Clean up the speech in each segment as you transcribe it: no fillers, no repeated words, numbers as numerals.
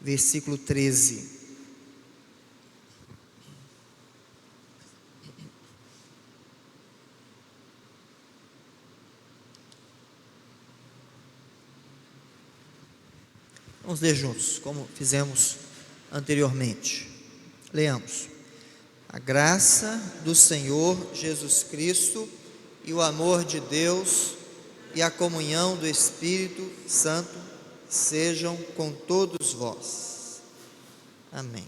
versículo 13. Vamos ler juntos, como fizemos anteriormente. Leamos. A graça do Senhor Jesus Cristo e o amor de Deus e a comunhão do Espírito Santo sejam com todos vós. Amém.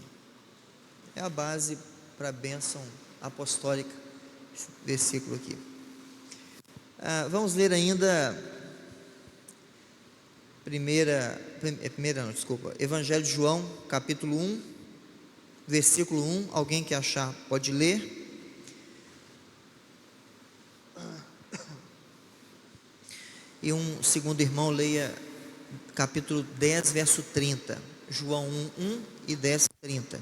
É a base para a bênção apostólica, esse versículo aqui. Vamos ler ainda Evangelho de João, capítulo 1, versículo 1. Alguém que achar pode ler. E um segundo irmão leia capítulo 10, verso 30. João 1, 1 e 10, 30.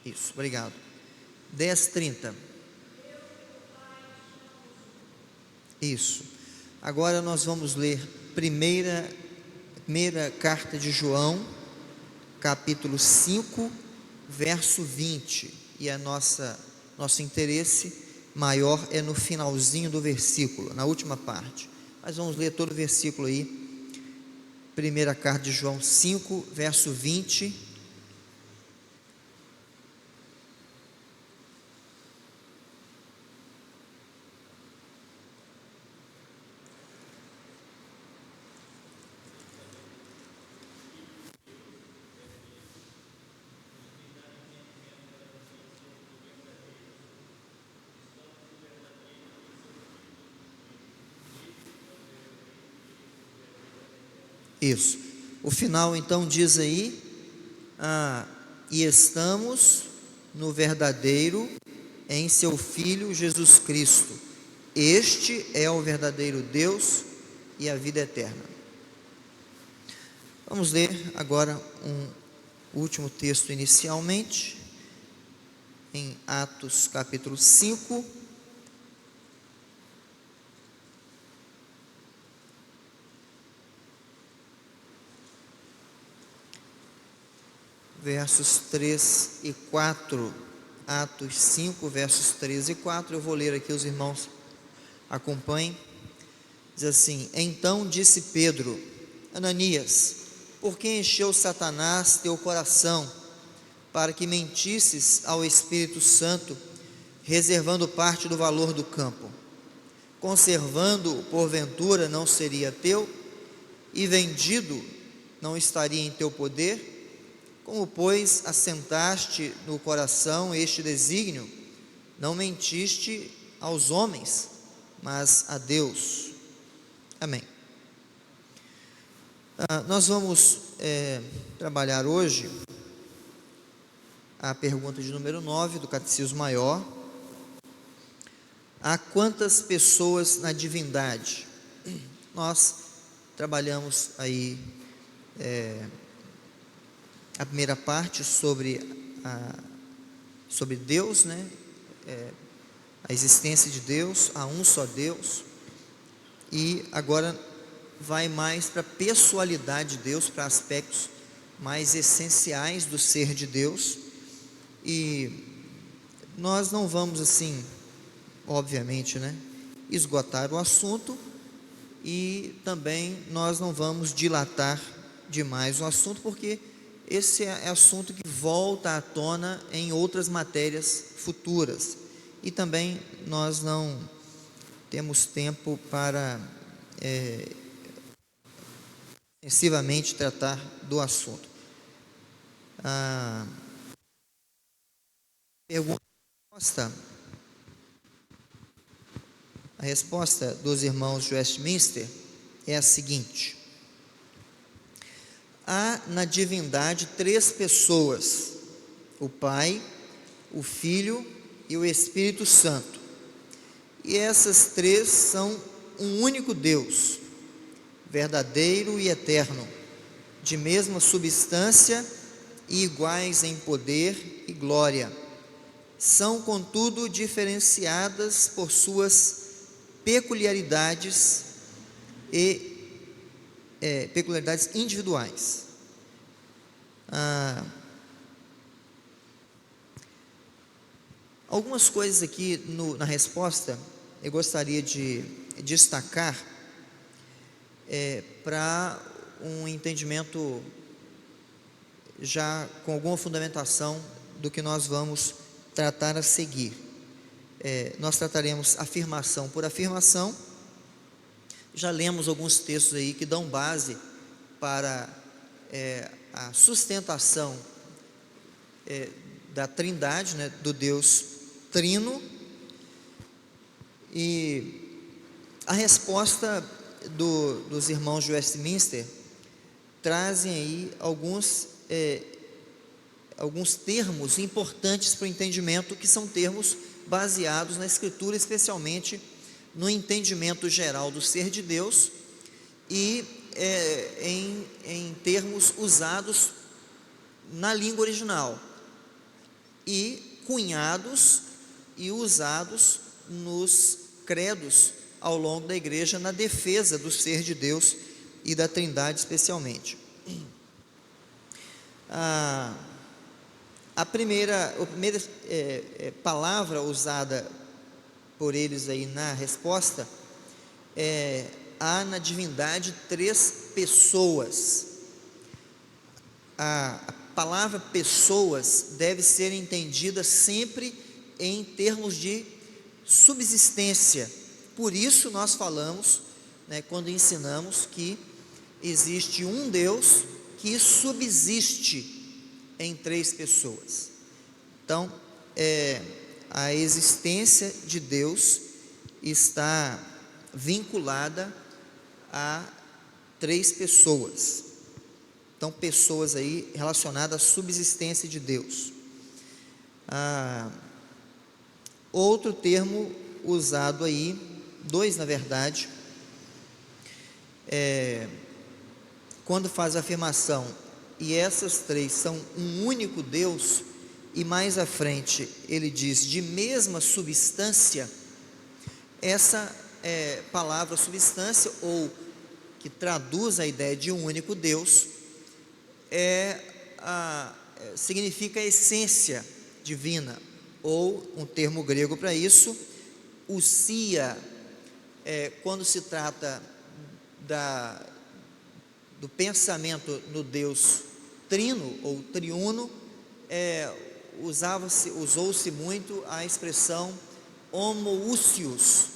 Isso, obrigado. 10, 30. Isso. Agora nós vamos ler primeira carta de João, capítulo 5, verso 20. E nosso interesse maior é no finalzinho do versículo, na última parte. Mas vamos ler todo o versículo aí. Primeira carta de João 5, verso 20. Isso. O final então diz aí: e estamos no verdadeiro em seu Filho Jesus Cristo. Este é o verdadeiro Deus e a vida eterna. Vamos ler agora um último texto inicialmente, em Atos capítulo 5. Versos 3 e 4, Atos 5, versos 3 e 4, eu vou ler aqui, os irmãos acompanhem. Diz assim: então disse Pedro: Ananias, por que encheu Satanás teu coração, para que mentisses ao Espírito Santo, reservando parte do valor do campo? Conservando-o, porventura, não seria teu, e vendido, não estaria em teu poder? Como, pois, assentaste no coração este desígnio, não mentiste aos homens, mas a Deus. Amém. Nós vamos trabalhar hoje a pergunta de número 9 do Catecismo Maior. Há quantas pessoas na divindade? Nós trabalhamos aí a primeira parte sobre Deus, né? A existência de Deus, há um só Deus, e agora vai mais para a pessoalidade de Deus, para aspectos mais essenciais do ser de Deus. E nós não vamos assim, obviamente, né, esgotar o assunto, e também nós não vamos dilatar demais o assunto, porque esse é assunto que volta à tona em outras matérias futuras, e também nós não temos tempo para extensivamente tratar do assunto. A resposta dos irmãos de Westminster é a seguinte: há na divindade três pessoas: o Pai, o Filho e o Espírito Santo. E essas três são um único Deus, verdadeiro e eterno, de mesma substância e iguais em poder e glória. São, contudo, diferenciadas por suas peculiaridades peculiaridades individuais. Algumas coisas aqui na resposta eu gostaria de destacar para um entendimento já com alguma fundamentação do que nós vamos tratar a seguir. Nós trataremos afirmação por afirmação. Já lemos alguns textos aí que dão base para a sustentação da Trindade, né, do Deus Trino, e a resposta dos irmãos de Westminster trazem aí alguns termos importantes para o entendimento, que são termos baseados na Escritura, especialmente no entendimento geral do ser de Deus e em termos usados na língua original e cunhados e usados nos credos ao longo da igreja na defesa do ser de Deus e da Trindade especialmente. A primeira palavra usada por eles aí na resposta há na divindade 3 pessoas. A palavra pessoas deve ser entendida sempre em termos de subsistência. Por isso nós falamos, né, quando ensinamos, que existe um Deus que subsiste em 3 pessoas. Então, a existência de Deus está vinculada a 3 pessoas. Então, pessoas aí relacionadas à subsistência de Deus. Outro termo usado aí, 2 na verdade, quando faz a afirmação, e essas 3 são um único Deus, e mais à frente ele diz de mesma substância, essa palavra substância, ou que traduz a ideia de um único Deus, significa essência divina, ou um termo grego para isso, ousia, quando se trata do pensamento no Deus trino ou triuno, usou-se muito a expressão homoousios,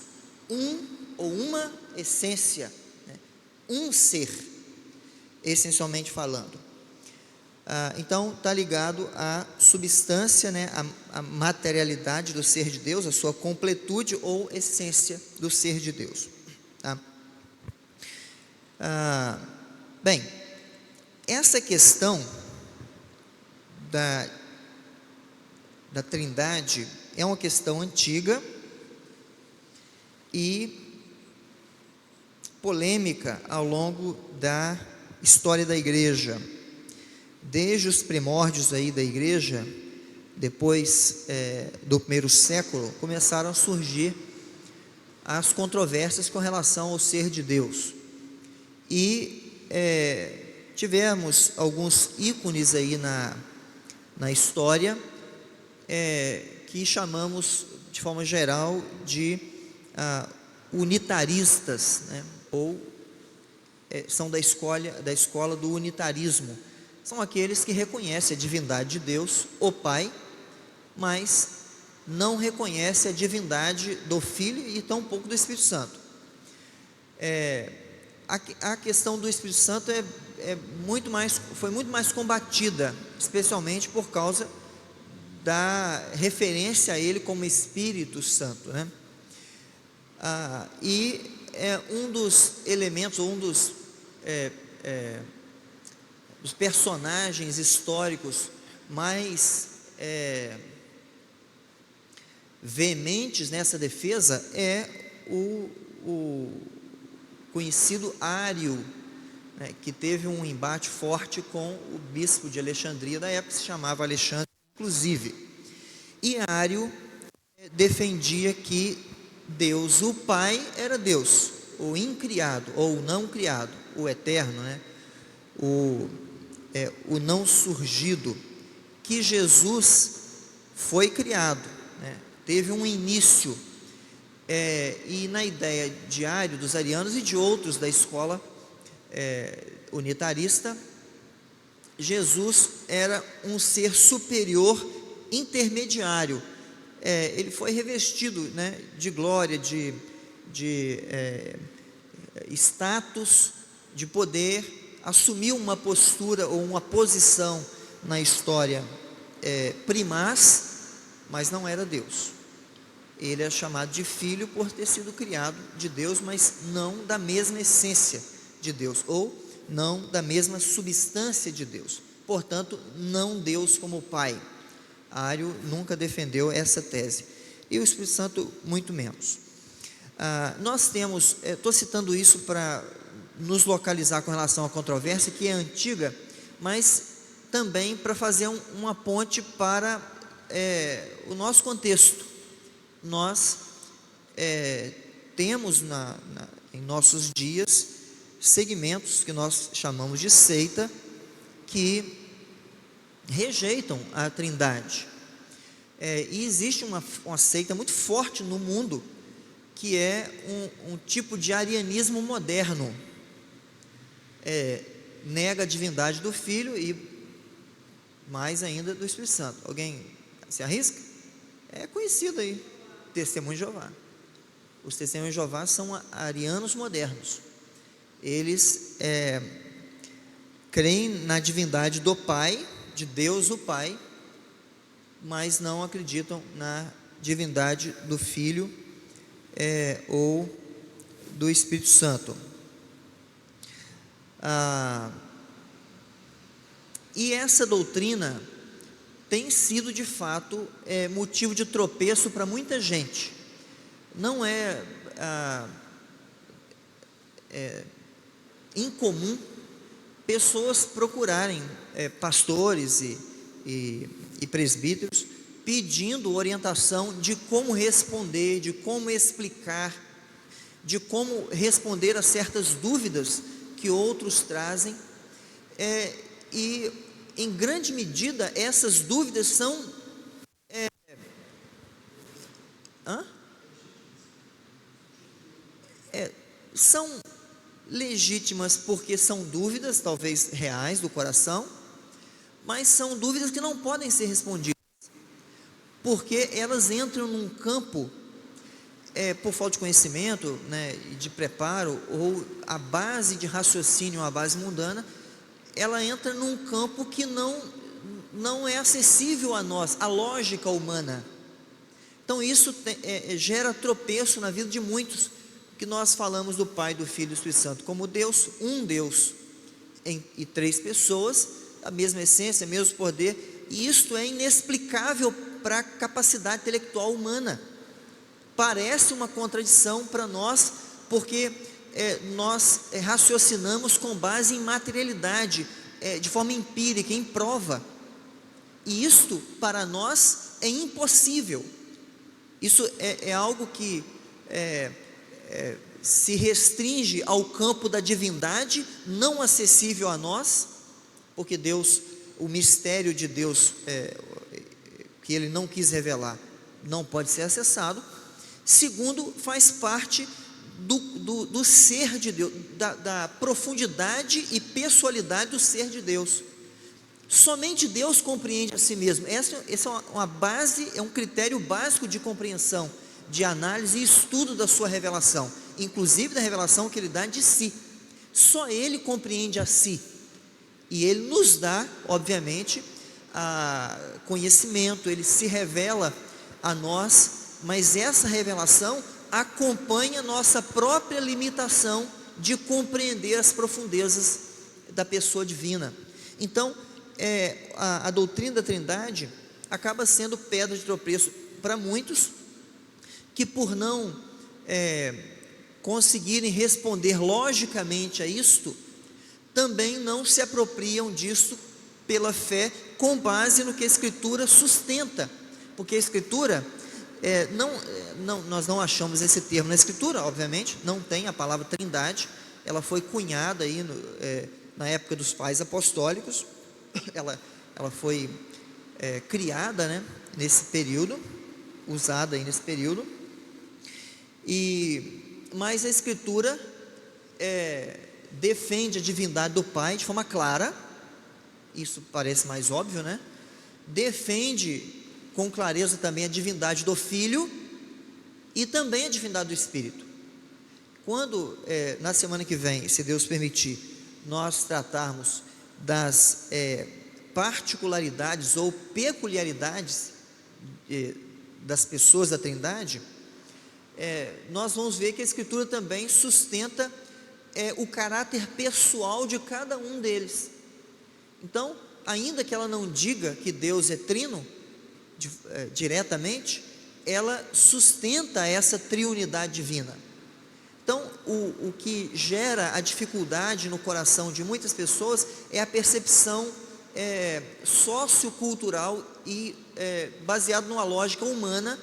ou uma essência, né? Um ser, essencialmente falando. Então está ligado à substância, né? A materialidade do ser de Deus, a sua completude ou essência do ser de Deus, tá? Bem, essa questão da Trindade é uma questão antiga e polêmica ao longo da história da igreja. Desde os primórdios aí da igreja, depois do primeiro século, começaram a surgir as controvérsias com relação ao ser de Deus. E tivemos alguns ícones aí na história, que chamamos de forma geral de unitaristas, né? Ou são da escola do unitarismo. São aqueles que reconhecem a divindade de Deus, o Pai, mas não reconhecem a divindade do Filho e tampouco do Espírito Santo. A questão do Espírito Santo foi muito mais combatida, especialmente por causa da referência a Ele como Espírito Santo, né? E um dos elementos, ou um dos personagens históricos mais veementes nessa defesa é o conhecido Ário, né, que teve um embate forte com o bispo de Alexandria da época, que se chamava Alexandre, inclusive. E Ário defendia que Deus, o Pai, era Deus, o incriado, ou o não criado, o eterno, né? O não surgido, que Jesus foi criado, né? Teve um início, e na ideia de Ario, dos arianos e de outros da escola unitarista, Jesus era um ser superior, intermediário. Ele foi revestido, né, de glória, de status, de poder, assumiu uma postura ou uma posição na história primaz, mas não era Deus. Ele é chamado de filho por ter sido criado de Deus, mas não da mesma essência de Deus, ou não da mesma substância de Deus. Portanto, não Deus como Pai. Ario nunca defendeu essa tese, e o Espírito Santo muito menos. Nós temos, estou citando isso para nos localizar com relação à controvérsia, que é antiga, mas também para fazer uma ponte para o nosso contexto. Nós temos em nossos dias segmentos que nós chamamos de seita, que rejeitam a Trindade, e existe uma seita muito forte no mundo, que é um tipo de arianismo moderno, nega a divindade do Filho e mais ainda do Espírito Santo. Alguém se arrisca? É conhecido aí, Testemunho de Jeová. Os Testemunhos de Jeová são arianos modernos. Eles creem na divindade do Pai, de Deus o Pai, mas não acreditam na divindade do Filho ou do Espírito Santo. E essa doutrina tem sido de fato motivo de tropeço para muita gente. Não é incomum pessoas procurarem pastores e presbíteros pedindo orientação de como responder, de como explicar, de como responder a certas dúvidas que outros trazem, e em grande medida essas dúvidas são legítimas, porque são dúvidas talvez reais do coração, mas são dúvidas que não podem ser respondidas, porque elas entram num campo, por falta de conhecimento, né, de preparo, ou a base de raciocínio, a base mundana, ela entra num campo que não é acessível a nós, a lógica humana. Então isso gera tropeço na vida de muitos, que nós falamos do Pai, do Filho e do Espírito Santo como Deus, um Deus e três pessoas, a mesma essência, o mesmo poder, e isto é inexplicável para a capacidade intelectual humana. Parece uma contradição para nós, porque nós raciocinamos com base em materialidade, de forma empírica, em prova, e isto para nós é impossível. Isso é algo que se restringe ao campo da divindade, não acessível a nós, porque Deus, o mistério de Deus, que Ele não quis revelar, não pode ser acessado. Segundo, faz parte do ser de Deus, da profundidade e pessoalidade do ser de Deus. Somente Deus compreende a si mesmo. Essa é uma base, é um critério básico de compreensão, de análise e estudo da sua revelação, inclusive da revelação que Ele dá de si. Só Ele compreende a si, e Ele nos dá, obviamente, conhecimento, Ele se revela a nós, mas essa revelação acompanha nossa própria limitação de compreender as profundezas da pessoa divina. Então, a doutrina da Trindade acaba sendo pedra de tropeço para muitos, que por não conseguirem responder logicamente a isto, também não se apropriam disso pela fé, com base no que a Escritura sustenta, porque a Escritura nós não achamos esse termo na Escritura, obviamente, não tem a palavra trindade, ela foi cunhada aí na época dos pais apostólicos, ela foi criada, né, nesse período, usada aí nesse período, mas a Escritura defende a divindade do Pai de forma clara, isso parece mais óbvio, né? Defende com clareza também a divindade do Filho e também a divindade do Espírito. Quando, na semana que vem, se Deus permitir, nós tratarmos das particularidades ou peculiaridades das pessoas da Trindade, nós vamos ver que a Escritura também sustenta o caráter pessoal de cada um deles. Então, ainda que ela não diga que Deus é trino diretamente, ela sustenta essa triunidade divina. Então, o que gera a dificuldade no coração de muitas pessoas é a percepção sociocultural e baseado numa lógica humana,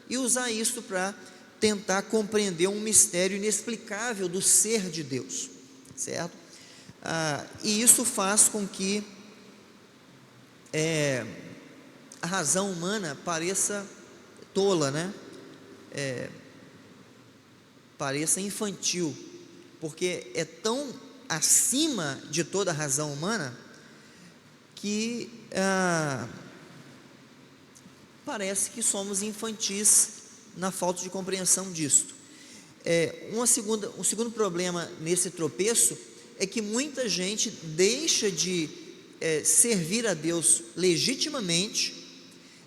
e usar isso para tentar compreender um mistério inexplicável do ser de Deus, certo? E isso faz com que a razão humana pareça tola, né? Pareça infantil, porque é tão acima de toda a razão humana que parece que somos infantis na falta de compreensão disto. Um segundo problema nesse tropeço é que muita gente deixa de servir a Deus legitimamente,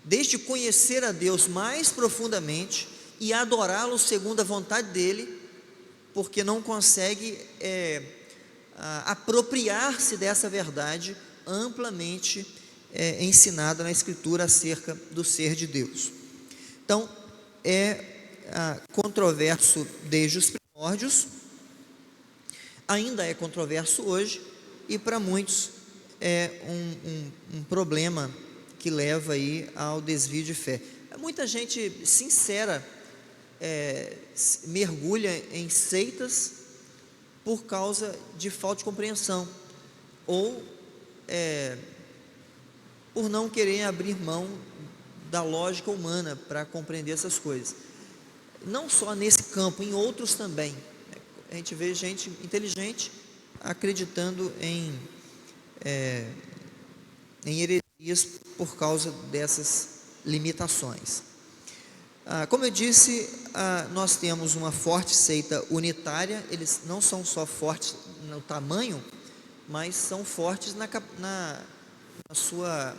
deixa de conhecer a Deus mais profundamente e adorá-lo segundo a vontade dele, porque não consegue apropriar-se dessa verdade amplamente ensinada na Escritura acerca do ser de Deus. Então, controverso desde os primórdios, ainda é controverso hoje, e para muitos é um problema que leva aí ao desvio de fé. Muita gente sincera mergulha em seitas por causa de falta de compreensão, ou por não querer abrir mão da lógica humana para compreender essas coisas. Não só nesse campo, em outros também. A gente vê gente inteligente acreditando em heresias por causa dessas limitações. Como eu disse, nós temos uma forte seita unitária. Eles não são só fortes no tamanho, mas são fortes na sua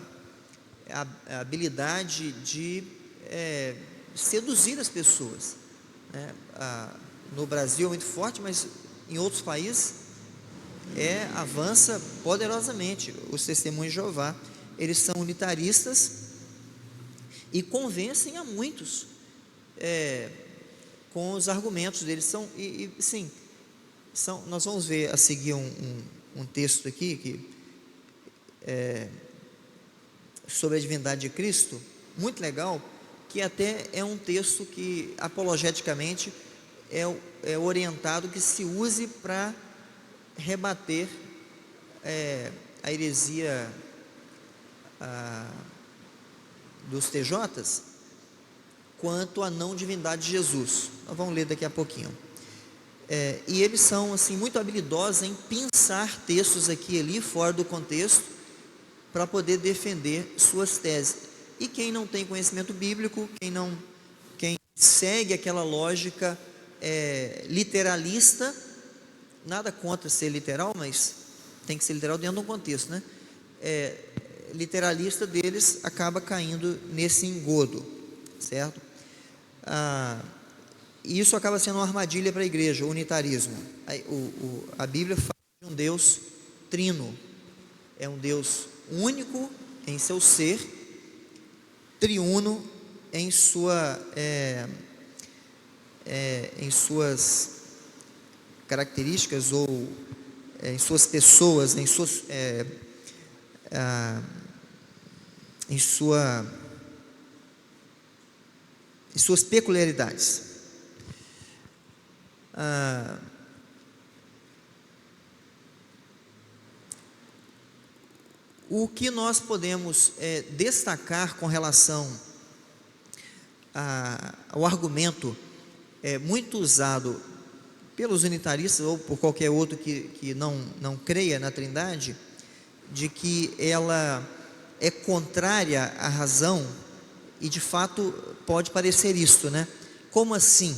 habilidade de seduzir as pessoas, né? No Brasil é muito forte, mas em outros países avança poderosamente. Os Testemunhos de Jeová, eles são unitaristas e convencem a muitos com os argumentos deles. Nós vamos ver a seguir um texto aqui sobre a divindade de Cristo, muito legal, que até é um texto que apologeticamente é orientado que se use para rebater a heresia dos TJs quanto à não divindade de Jesus. Nós vamos ler daqui a pouquinho. E eles são assim muito habilidosos em pensar textos aqui e ali fora do contexto para poder defender suas teses. E quem não tem conhecimento bíblico, quem segue aquela lógica literalista, nada contra ser literal, mas tem que ser literal dentro de um contexto, né? Literalista deles acaba caindo nesse engodo, certo? E isso acaba sendo uma armadilha para a igreja, o unitarismo. A Bíblia fala de um Deus trino, é um Deus único em seu ser, triuno em suas características, ou em suas pessoas, em e suas peculiaridades. O que nós podemos destacar com relação ao argumento muito usado pelos unitaristas ou por qualquer outro que não creia na Trindade, de que ela é contrária à razão, e de fato pode parecer isto, né? Como assim?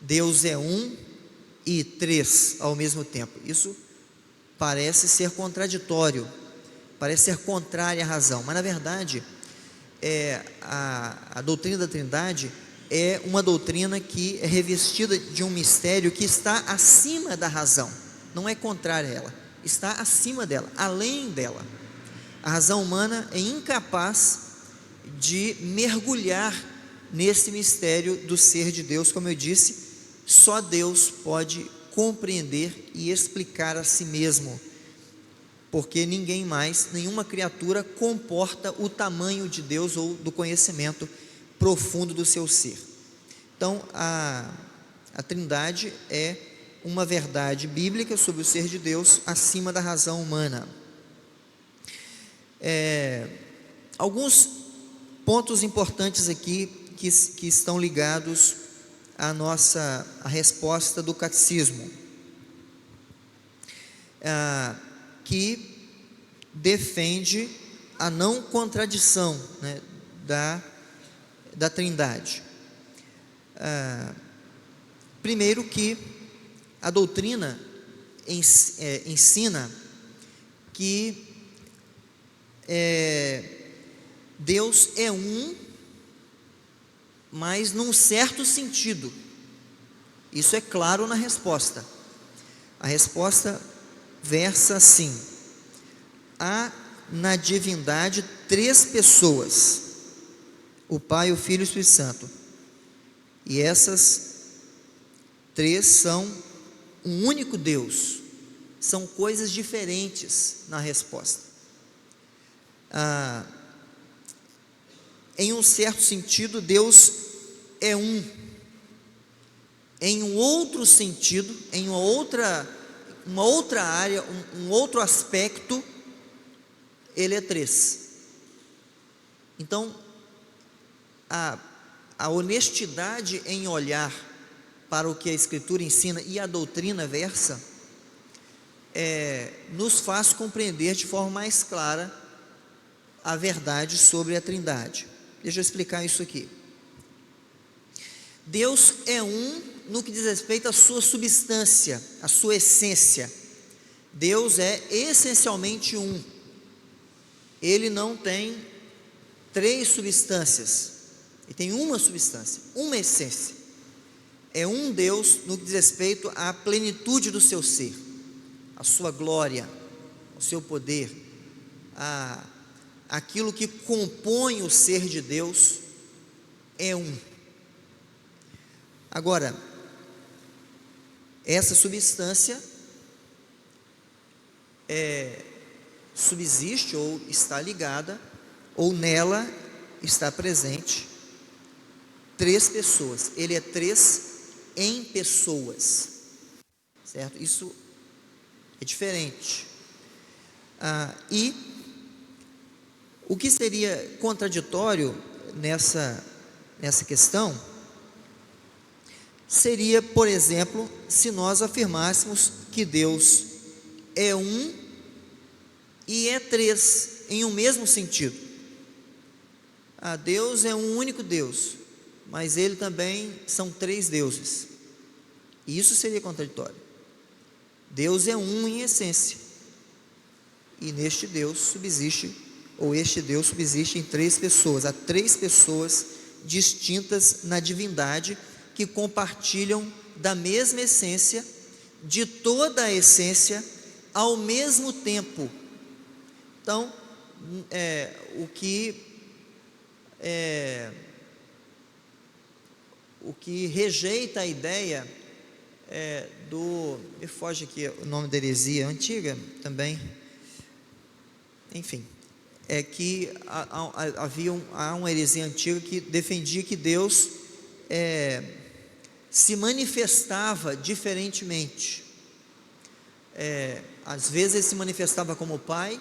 Deus é um e três ao mesmo tempo. Isso parece ser contraditório, parece ser contrária à razão, mas na verdade a doutrina da Trindade é uma doutrina que é revestida de um mistério que está acima da razão, não é contrária a ela, está acima dela, além dela. A razão humana é incapaz de mergulhar nesse mistério do ser de Deus. Como eu disse, só Deus pode compreender e explicar a si mesmo, porque ninguém mais, nenhuma criatura comporta o tamanho de Deus ou do conhecimento profundo do seu ser. Então a Trindade é uma verdade bíblica sobre o ser de Deus acima da razão humana. Alguns pontos importantes aqui que estão ligados à resposta do catecismo, que defende a não contradição, né, da Trindade. Primeiro, que a doutrina ensina que Deus é um, mas num certo sentido. Isso é claro na resposta. A resposta versa assim: há na divindade três pessoas, o Pai, o Filho e o Espírito Santo, e essas três são um único Deus. São coisas diferentes na resposta. Em um certo sentido, Deus é um. Em um outro sentido, em uma outra área, um outro aspecto, Ele é três. Então, a honestidade em olhar para o que a Escritura ensina e a doutrina versa, nos faz compreender de forma mais clara a verdade sobre a Trindade. Deixa eu explicar isso aqui. Deus é um no que diz respeito à sua substância, à sua essência. Deus é essencialmente um. Ele não tem três substâncias, ele tem uma substância, uma essência. É um Deus no que diz respeito à plenitude do seu ser, à sua glória, ao seu poder, aquilo que compõe o ser de Deus é um. Agora, essa substância subsiste ou está ligada, ou nela está presente três pessoas. Ele é três em pessoas, certo? Isso é diferente. E o que seria contraditório nessa questão seria, por exemplo, se nós afirmássemos que Deus é um e é três em um mesmo sentido. Deus é um único Deus, mas Ele também são três deuses. E isso seria contraditório. Deus é um em essência, e neste Deus subsiste, ou este Deus subsiste em três pessoas. Há três pessoas distintas na divindade, que compartilham da mesma essência, de toda a essência, ao mesmo tempo. Então, o que rejeita a ideia me foge aqui o nome da heresia antiga também, enfim, é que há uma heresia antiga que defendia que Deus se manifestava diferentemente. Às vezes ele se manifestava como Pai,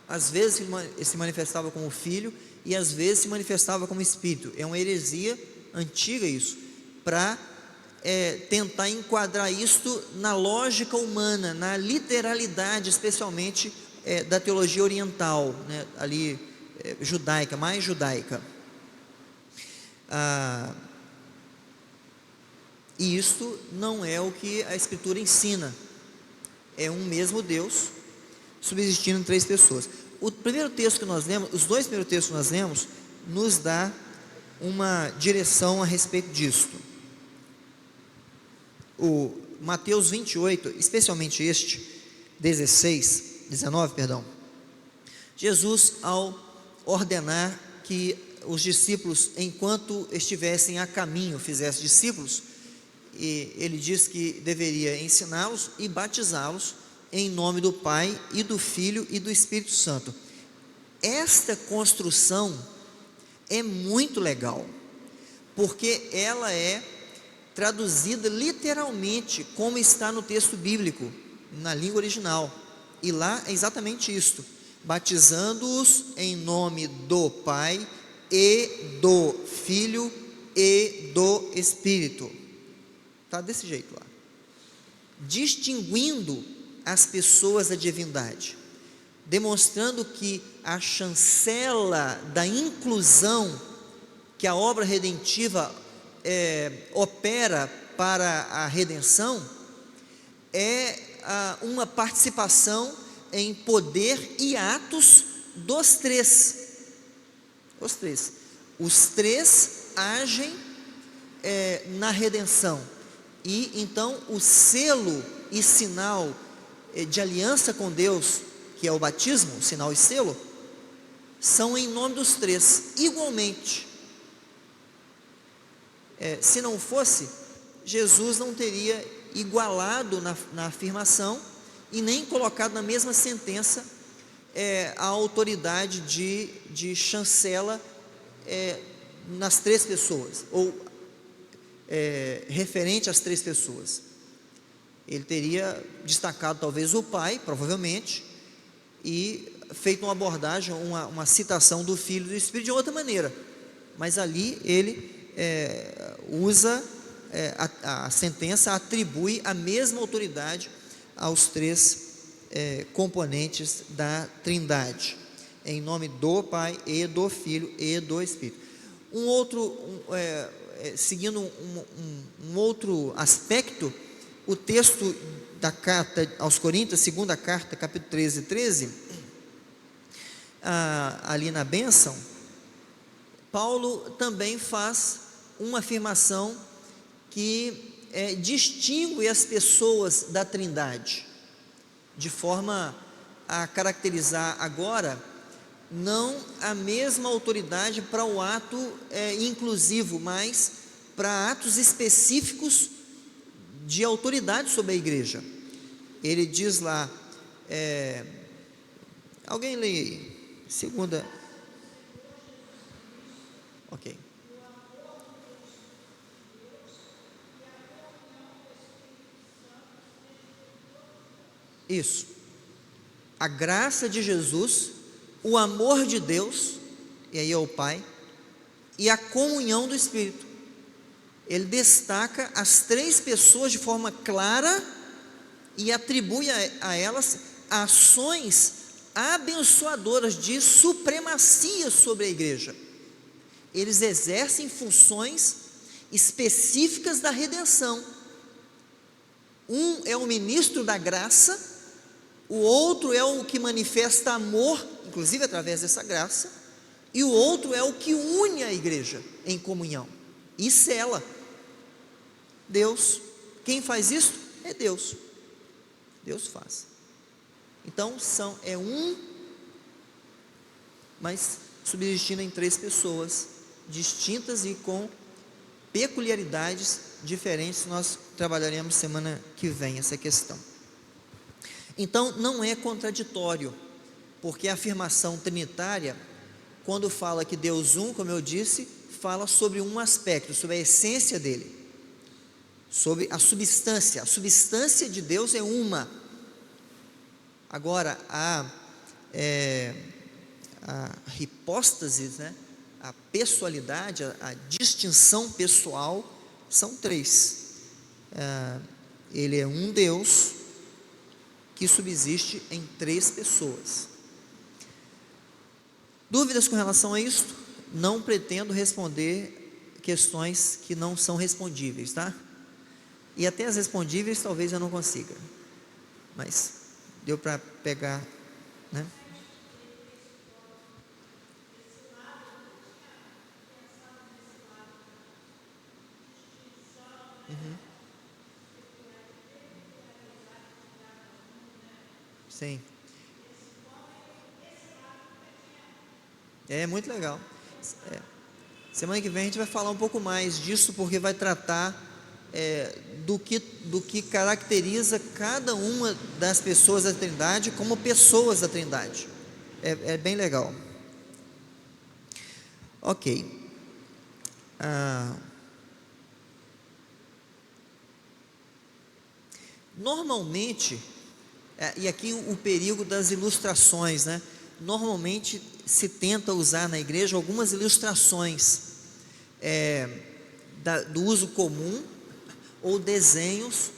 às vezes ele se manifestava como Filho, e às vezes se manifestava como Espírito. É uma heresia antiga isso, para tentar enquadrar isto na lógica humana, na literalidade, especialmente da teologia oriental, né, ali judaica, mais judaica. E isto não é o que a Escritura ensina. É um mesmo Deus subsistindo em três pessoas. O primeiro texto que nós lemos, os dois primeiros textos que nós lemos, nos dá uma direção a respeito disto. O Mateus 28, especialmente este 19, Jesus, ao ordenar que os discípulos, enquanto estivessem a caminho, fizessem discípulos, e ele diz que deveria ensiná-los e batizá-los em nome do Pai e do Filho e do Espírito Santo. Esta construção é muito legal, porque ela é traduzida literalmente como está no texto bíblico, na língua original, e lá é exatamente isto: batizando-os em nome do Pai e do Filho e do Espírito. Está desse jeito lá, distinguindo as pessoas da divindade, demonstrando que a chancela da inclusão que a obra redentiva opera para a redenção é uma participação em poder e atos dos três. Os três agem na redenção, e então o selo e sinal de aliança com Deus, que é o batismo, sinal e selo, são em nome dos três, igualmente. Se não fosse, Jesus não teria igualado na afirmação e nem colocado na mesma sentença a autoridade de chancela nas três pessoas, ou referente às três pessoas. Ele teria destacado talvez o Pai, provavelmente, e feito uma abordagem, uma citação do Filho e do Espírito de outra maneira, mas ali ele usa, a sentença atribui a mesma autoridade aos três componentes da Trindade, em nome do Pai e do Filho e do Espírito. Seguindo um outro aspecto, o texto da carta aos Coríntios, segunda carta, capítulo 13, ali na bênção, Paulo também faz uma afirmação que distingue as pessoas da Trindade, de forma a caracterizar agora não a mesma autoridade para o ato inclusivo, mas para atos específicos de autoridade sobre a igreja. Ele diz lá, alguém lê aí, segunda, ok, isso, a graça de Jesus, o amor de Deus, e aí é o Pai, e a comunhão do Espírito. Ele destaca as três pessoas de forma clara e atribui a elas ações abençoadoras de supremacia sobre a igreja. Eles exercem funções específicas da redenção. Um é o ministro da graça, o outro é o que manifesta amor, inclusive através dessa graça, e o outro é o que une a igreja em comunhão e sela. Deus, quem faz isso? É Deus. Deus faz. Então mas subsistindo em três pessoas distintas e com peculiaridades diferentes. Nós trabalharemos semana que vem essa questão. Então não é contraditório, porque a afirmação trinitária, quando fala que Deus como eu disse, fala sobre um aspecto, sobre a essência dele, sobre a substância. A substância de Deus é uma. Agora, a hipóstase, né? A pessoalidade, a distinção pessoal, são três. Ele é um Deus que subsiste em três pessoas. Dúvidas com relação a isso? Não pretendo responder questões que não são respondíveis, tá? E até as respondíveis talvez eu não consiga, mas deu para pegar, né? Sim. É muito legal. Semana que vem a gente vai falar um pouco mais disso, porque vai tratar do que caracteriza cada uma das pessoas da Trindade como pessoas da Trindade. É bem legal. Ok. Normalmente, e aqui o perigo das ilustrações, né? Normalmente se tenta usar na igreja algumas ilustrações do uso comum ou desenhos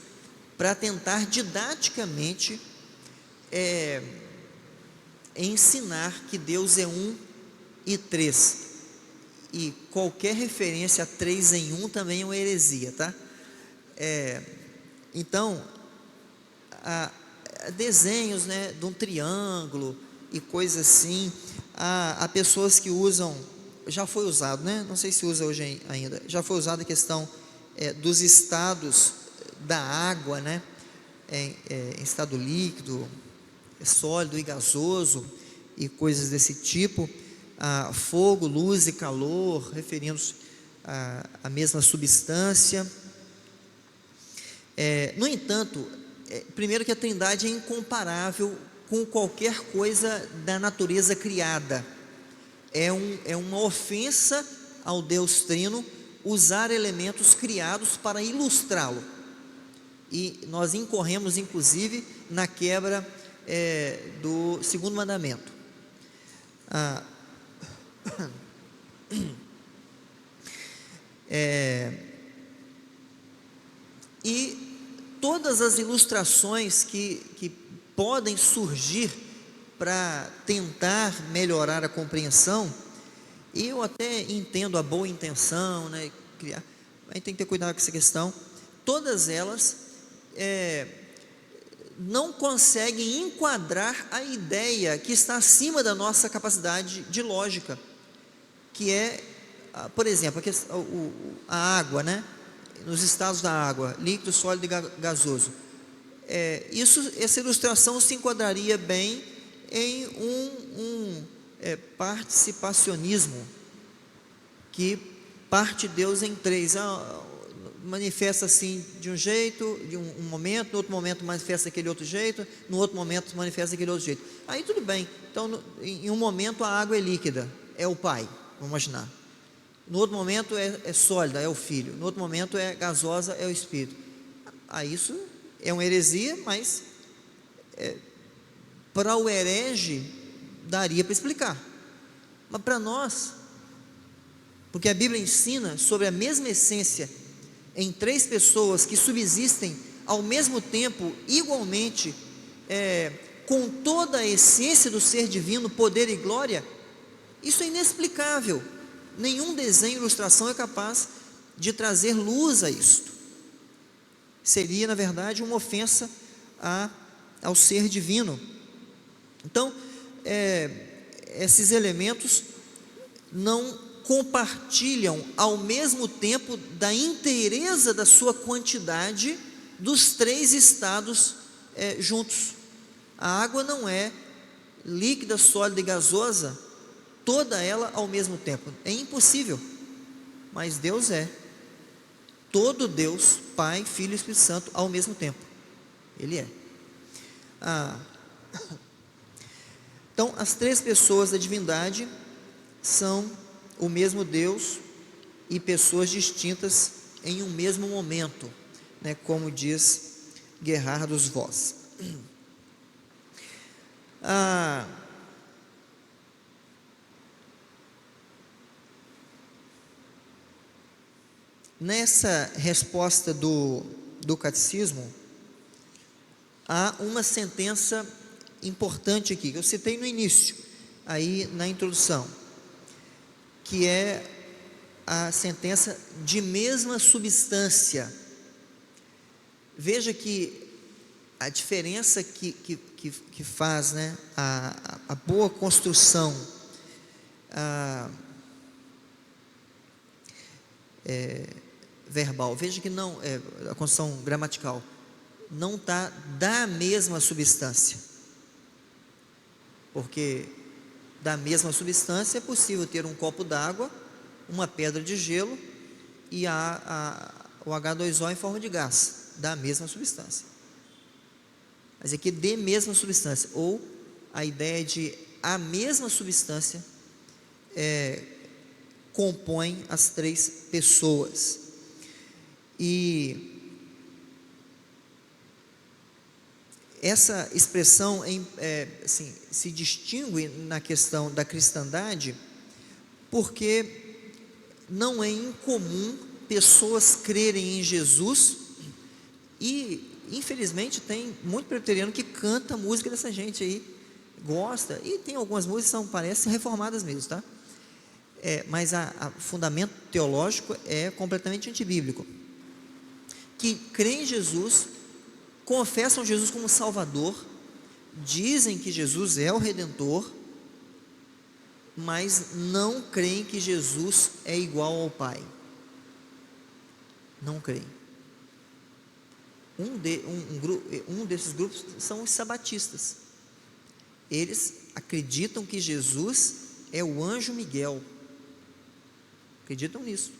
para tentar didaticamente ensinar que Deus é um e três. E qualquer referência a três em um também é uma heresia, tá? Então, desenhos, né, de um triângulo e coisas assim. Há pessoas que usam, já foi usado, né? Não sei se usa hoje ainda. Já foi usada a questão dos estados da água, né? Em estado líquido, sólido e gasoso e coisas desse tipo. Fogo, luz e calor, referindo-se à mesma substância. No entanto, primeiro que a Trindade é incomparável com qualquer coisa da natureza criada. É uma ofensa ao Deus Trino usar elementos criados para ilustrá-lo. E nós incorremos, inclusive, na quebra do segundo mandamento. E todas as ilustrações que podem surgir para tentar melhorar a compreensão, e eu até entendo a boa intenção, né, a gente tem que ter cuidado com essa questão. Todas elas não conseguem enquadrar a ideia que está acima da nossa capacidade de lógica, que é, por exemplo, a água, né? Nos estados da água, líquido, sólido e gasoso. Essa ilustração se enquadraria bem em um participacionismo, que parte Deus em três. Manifesta assim de um jeito, de um momento, no outro momento manifesta daquele outro jeito, no outro momento manifesta daquele outro jeito. Aí tudo bem. Então, em um momento a água é líquida, é o Pai, vamos imaginar. No outro momento é sólida, é o Filho. No outro momento é gasosa, é o Espírito. Isso é uma heresia, mas para o herege daria para explicar. Mas para nós, porque a Bíblia ensina sobre a mesma essência em três pessoas que subsistem ao mesmo tempo, igualmente, com toda a essência do ser divino, poder e glória, isso é inexplicável. Nenhum desenho, ilustração é capaz de trazer luz a isto. Seria, na verdade, uma ofensa ao ser divino. Então, esses elementos não compartilham ao mesmo tempo da inteireza da sua quantidade dos três estados juntos. A água não é líquida, sólida e gasosa, toda ela ao mesmo tempo. É impossível. Mas Deus é todo Deus, Pai, Filho e Espírito Santo ao mesmo tempo. Ele é. Então, as três pessoas da divindade são o mesmo Deus e pessoas distintas em um mesmo momento, né, como diz Gerhardus Voss. Nessa resposta do catecismo, há uma sentença importante aqui, que eu citei no início, aí na introdução, que é a sentença de mesma substância. Veja que a diferença que faz, né, a boa construção verbal, veja que não, a construção gramatical, não está da mesma substância, porque da mesma substância é possível ter um copo d'água, uma pedra de gelo e o H2O em forma de gás, da mesma substância. Mas aqui de mesma substância, ou a ideia de a mesma substância compõe as três pessoas. E essa expressão assim, se distingue na questão da cristandade, porque não é incomum pessoas crerem em Jesus, e infelizmente tem muito presbiteriano que canta música dessa gente aí, gosta, e tem algumas músicas que parecem reformadas mesmo, tá? Mas o fundamento teológico é completamente antibíblico, que creem em Jesus, confessam Jesus como Salvador, dizem que Jesus é o Redentor, mas não creem que Jesus é igual ao Pai. Não creem. Um desses grupos são os sabatistas. Eles acreditam que Jesus é o anjo Miguel. Acreditam nisso.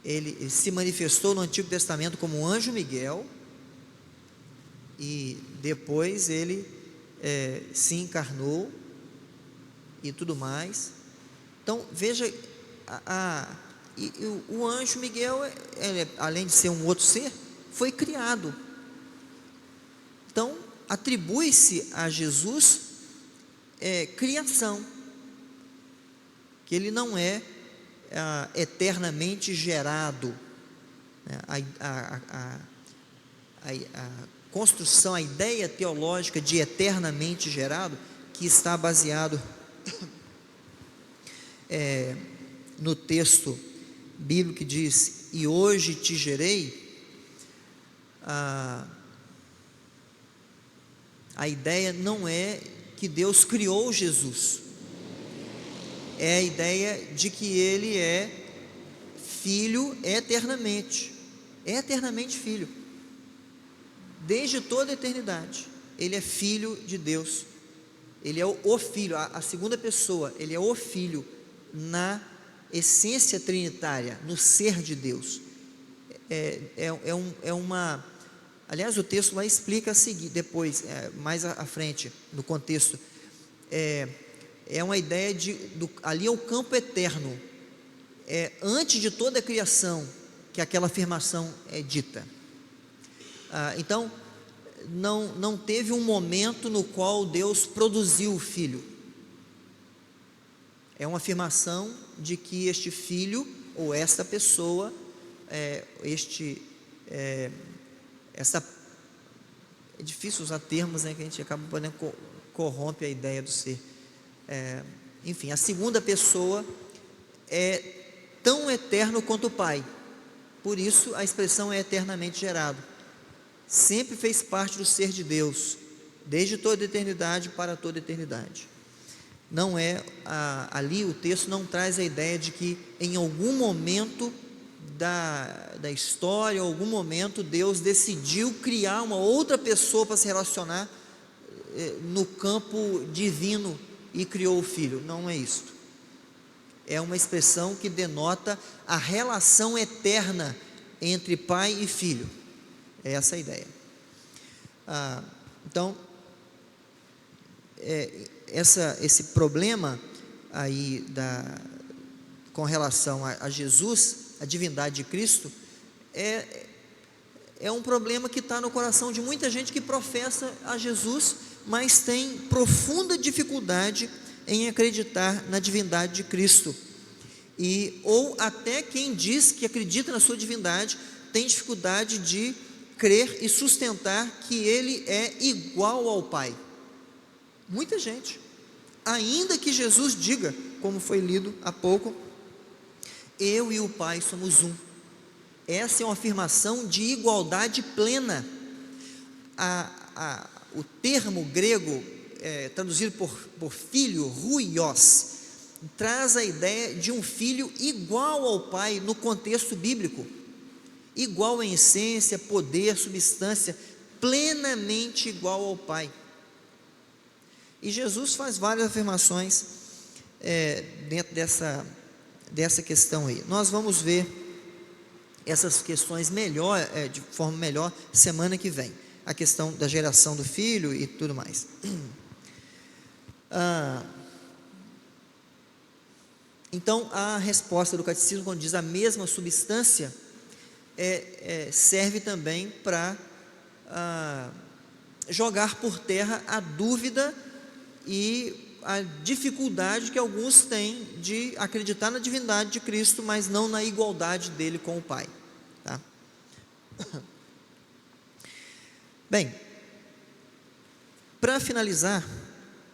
Ele se manifestou no Antigo Testamento como o anjo Miguel, e depois ele se encarnou e tudo mais. Então veja, o anjo Miguel, além de ser um outro ser, foi criado. Então atribui-se a Jesus criação, que ele não é eternamente gerado. A construção, a ideia teológica de eternamente gerado, que está baseado no texto bíblico que diz: e hoje te gerei, a ideia não é que Deus criou Jesus, é a ideia de que ele é filho eternamente filho, desde toda a eternidade. Ele é filho de Deus, ele é o filho, a segunda pessoa, ele é o filho na essência trinitária, no ser de Deus. Aliás, o texto lá explica a seguir, depois, mais à frente, no contexto, é uma ideia ali é o campo eterno, antes de toda a criação, que aquela afirmação é dita. Então, não teve um momento no qual Deus produziu o Filho. É uma afirmação de que este Filho, ou esta pessoa, é difícil usar termos, né, que a gente acaba podendo corrompe a ideia do ser. Enfim, a segunda pessoa é tão eterno quanto o Pai, por isso a expressão é eternamente gerado. Sempre fez parte do ser de Deus, desde toda a eternidade para toda a eternidade. Não ali o texto não traz a ideia de que em algum momento da história, algum momento Deus decidiu criar uma outra pessoa para se relacionar no campo divino e criou o Filho. Não é isto. É uma expressão que denota a relação eterna entre pai e filho. É essa a ideia. Então, esse problema aí com relação a Jesus, a divindade de Cristo, é um problema que está no coração de muita gente que professa a Jesus, mas tem profunda dificuldade em acreditar na divindade de Cristo, ou até quem diz que acredita na sua divindade, tem dificuldade de crer e sustentar que Ele é igual ao Pai. Muita gente, ainda que Jesus diga, como foi lido há pouco, eu e o Pai somos um. Essa é uma afirmação de igualdade plena. O termo grego, traduzido por filho, ruios, traz a ideia de um filho igual ao Pai no contexto bíblico, igual em essência, poder, substância, plenamente igual ao Pai. E Jesus faz várias afirmações dentro dessa questão aí. Nós vamos ver essas questões melhor, de forma melhor, semana que vem. A questão da geração do filho e tudo mais. Então, a resposta do catecismo, quando diz a mesma substância, serve também para jogar por terra a dúvida e a dificuldade que alguns têm de acreditar na divindade de Cristo, mas não na igualdade dele com o Pai, tá? Bem, para finalizar,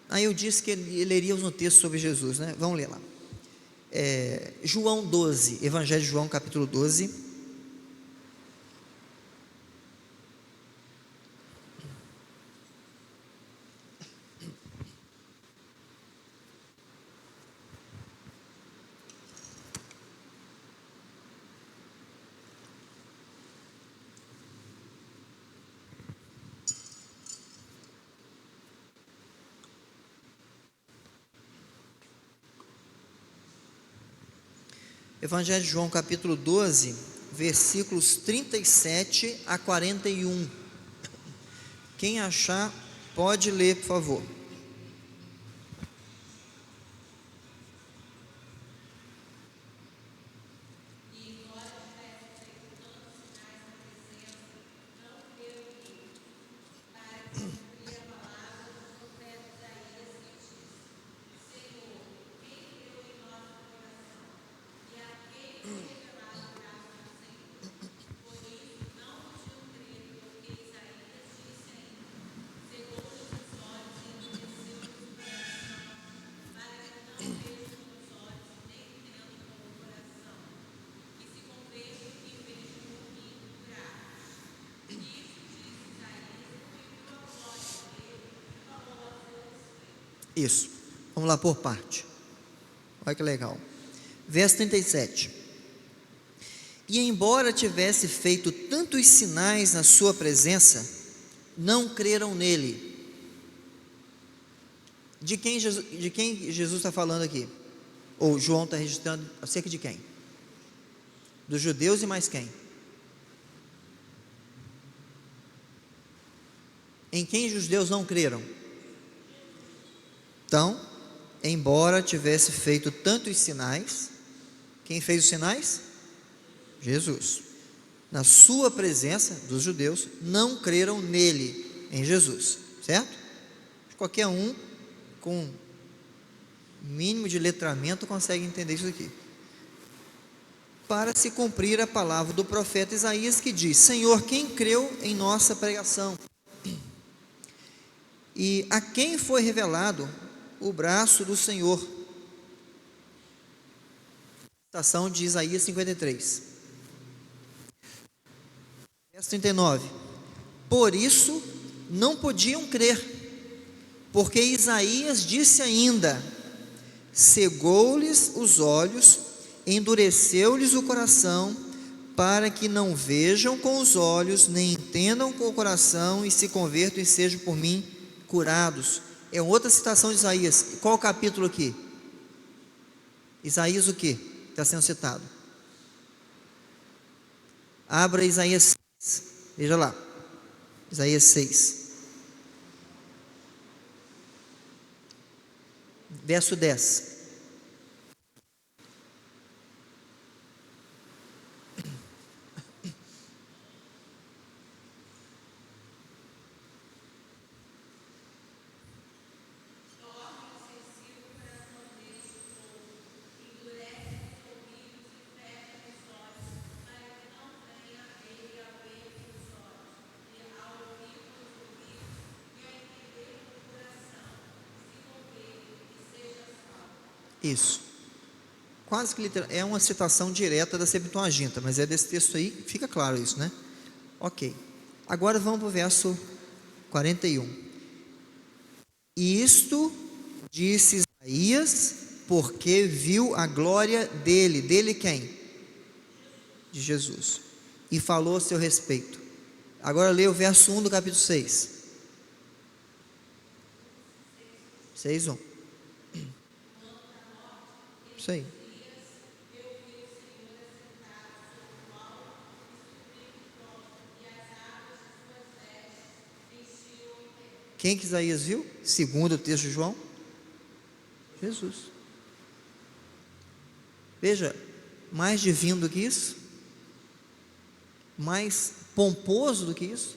aí eu disse que leríamos um texto sobre Jesus, né? Vamos ler lá. João 12, Evangelho de João, capítulo 12. Evangelho de João, capítulo 12, versículos 37 a 41. Quem achar, pode ler, por favor. Isso, vamos lá por parte. Olha que legal. Verso 37. E embora tivesse feito tantos sinais na sua presença, não creram nele. De quem Jesus está falando aqui? Ou João está registrando acerca de quem? Dos judeus e mais quem? Em quem os judeus não creram? Então, embora tivesse feito tantos sinais, quem fez os sinais? Jesus. Na sua presença, dos judeus, não creram nele, em Jesus, certo? Qualquer um com mínimo de letramento consegue entender isso aqui. Para se cumprir a palavra do profeta Isaías, que diz: Senhor, quem creu em nossa pregação? E a quem foi revelado o braço do Senhor? Citação de Isaías 53. Verso 39. Por isso não podiam crer, porque Isaías disse ainda: cegou-lhes os olhos, endureceu-lhes o coração, para que não vejam com os olhos, nem entendam com o coração, e se convertam e sejam por mim curados. É outra citação de Isaías. Qual o capítulo aqui? Isaías o que está sendo citado? Abra Isaías 6, veja lá, Isaías 6, verso 10. Isso. Quase que literal, é uma citação direta da Septuaginta, mas é desse texto aí, fica claro isso, né? Ok. Agora vamos para o verso 41. Isto disse Isaías, porque viu a glória dele. Dele quem? De Jesus. E falou a seu respeito. Agora lê o verso 1 do capítulo 6. 6:1. Isso aí. Quem que Isaías viu? Segundo o texto de João? Jesus. Veja, mais divino do que isso? Mais pomposo do que isso?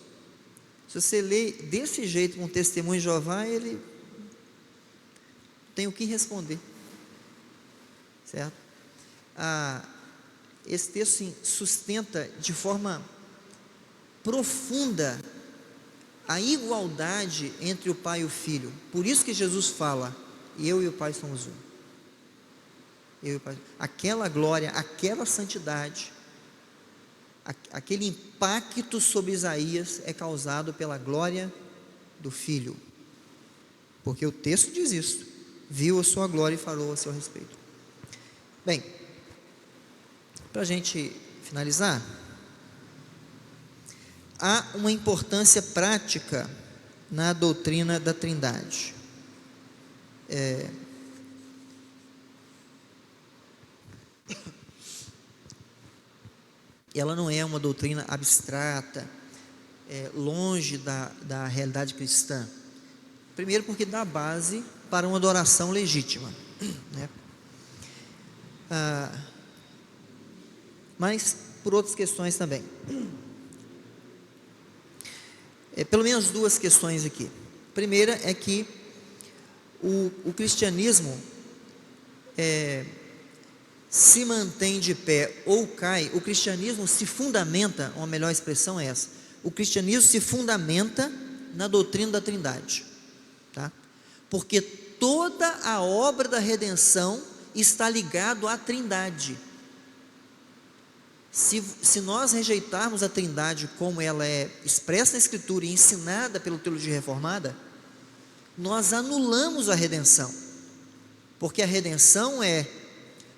Se você lê desse jeito com o testemunho de Jeová, ele tem o que responder. Certo? Esse texto sim, sustenta de forma profunda a igualdade entre o Pai e o Filho. Por isso que Jesus fala: eu e o Pai somos um. Eu e o Pai. Aquela glória, aquela santidade, aquele impacto sobre Isaías é causado pela glória do Filho, porque o texto diz isso: viu a sua glória e falou a seu respeito. Bem, para a gente finalizar, há uma importância prática na doutrina da Trindade. Ela não é uma doutrina abstrata, longe da realidade cristã. Primeiro, porque dá base para uma adoração legítima, né? Mas por outras questões também. Pelo menos duas questões aqui. Primeira é que o cristianismo se mantém de pé ou cai. O cristianismo se fundamenta, uma melhor expressão é essa: o cristianismo se fundamenta na doutrina da Trindade, tá? Porque toda a obra da redenção está ligado à Trindade. Se nós rejeitarmos a Trindade como ela é expressa na Escritura e ensinada pela teologia reformada, nós anulamos a redenção, porque a redenção é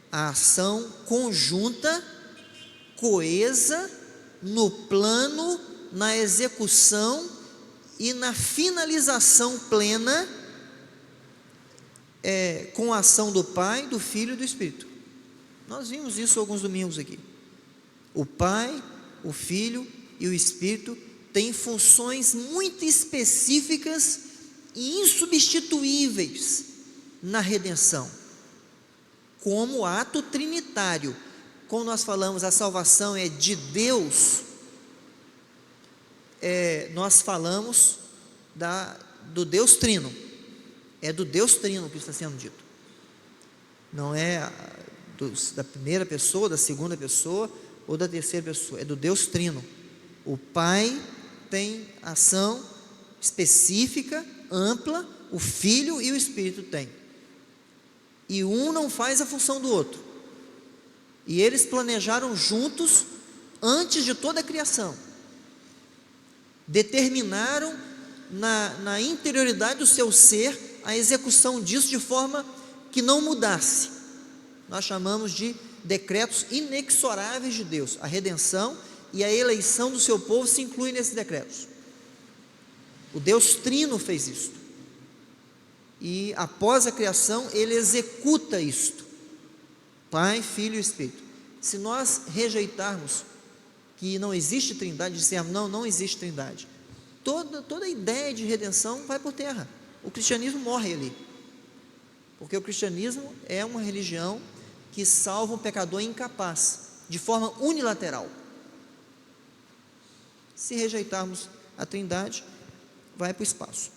a ação conjunta, coesa, no plano, na execução e na finalização plena, com a ação do Pai, do Filho e do Espírito. Nós vimos isso alguns domingos aqui. O Pai, o Filho e o Espírito têm funções muito específicas e insubstituíveis na redenção, como ato trinitário. Quando nós falamos a salvação é de Deus, nós falamos do Deus Trino. É do Deus Trino que está sendo dito. Não é da primeira pessoa, da segunda pessoa ou da terceira pessoa. É do Deus Trino. O Pai tem ação específica, ampla, o Filho e o Espírito têm. E um não faz a função do outro. E eles planejaram juntos antes de toda a criação. Determinaram na interioridade do seu ser a execução disso de forma que não mudasse. Nós chamamos de decretos inexoráveis de Deus. A redenção e a eleição do seu povo se incluem nesses decretos. O Deus Trino fez isto. E após a criação, Ele executa isto. Pai, Filho e Espírito. Se nós rejeitarmos que não existe Trindade, dissermos não existe Trindade, toda a ideia de redenção vai por terra. O cristianismo morre ali. Porque o cristianismo é uma religião que salva um pecador incapaz, de forma unilateral. Se rejeitarmos a Trindade, vai para o espaço.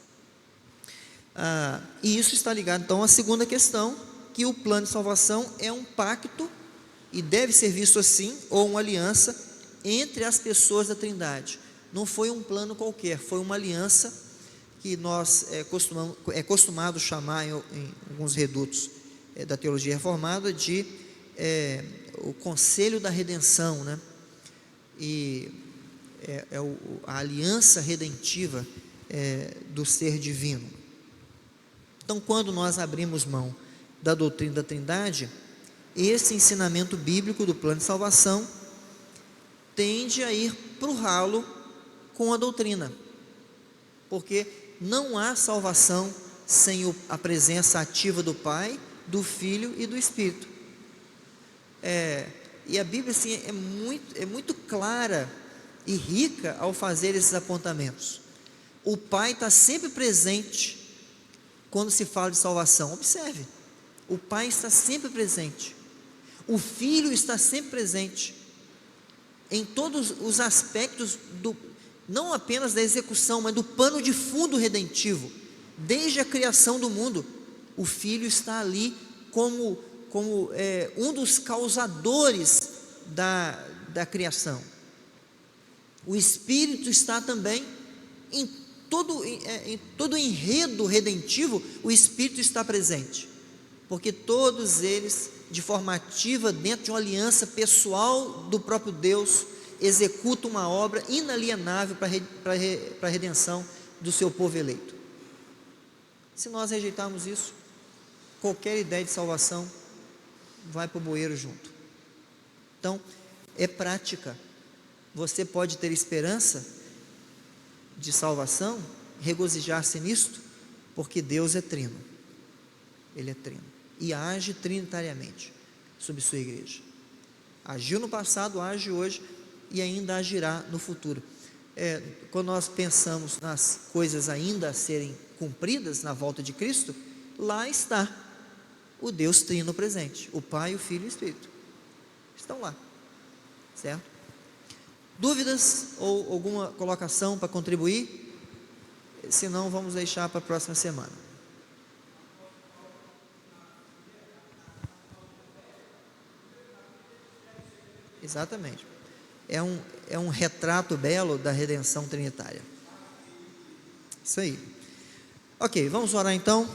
E isso está ligado então à segunda questão, que o plano de salvação é um pacto, e deve ser visto assim, ou uma aliança entre as pessoas da Trindade. Não foi um plano qualquer, foi uma aliança que nós costumado chamar em alguns redutos da teologia reformada de o conselho da redenção, né? E a aliança redentiva do ser divino. Então, quando nós abrimos mão da doutrina da Trindade, esse ensinamento bíblico do plano de salvação tende a ir para o ralo com a doutrina, porque não há salvação sem a presença ativa do Pai, do Filho e do Espírito. E a Bíblia assim, é muito clara e rica ao fazer esses apontamentos. O Pai está sempre presente quando se fala de salvação. Observe, o Pai está sempre presente, o Filho está sempre presente, em todos os aspectos, não apenas da execução, mas do pano de fundo redentivo. Desde a criação do mundo, o Filho está ali como um dos causadores da criação. O Espírito está também em todo o enredo redentivo. O Espírito está presente, porque todos eles, de forma ativa, dentro de uma aliança pessoal do próprio Deus, executam uma obra inalienável para a redenção do seu povo eleito. Se nós rejeitarmos isso, qualquer ideia de salvação vai para o bueiro junto. Então, é prática. Você pode ter esperança de salvação, regozijar-se nisto, porque Deus é trino. Ele é trino e age trinitariamente sobre sua igreja. Agiu no passado, age hoje e ainda agirá no futuro. Quando nós pensamos nas coisas ainda a serem cumpridas na volta de Cristo, lá está o Deus trino presente, o Pai, o Filho e o Espírito estão lá, certo? Dúvidas ou alguma colocação para contribuir? Se não, vamos deixar para a próxima semana. Exatamente, é um retrato belo da redenção trinitária. Isso aí. Ok, vamos orar então.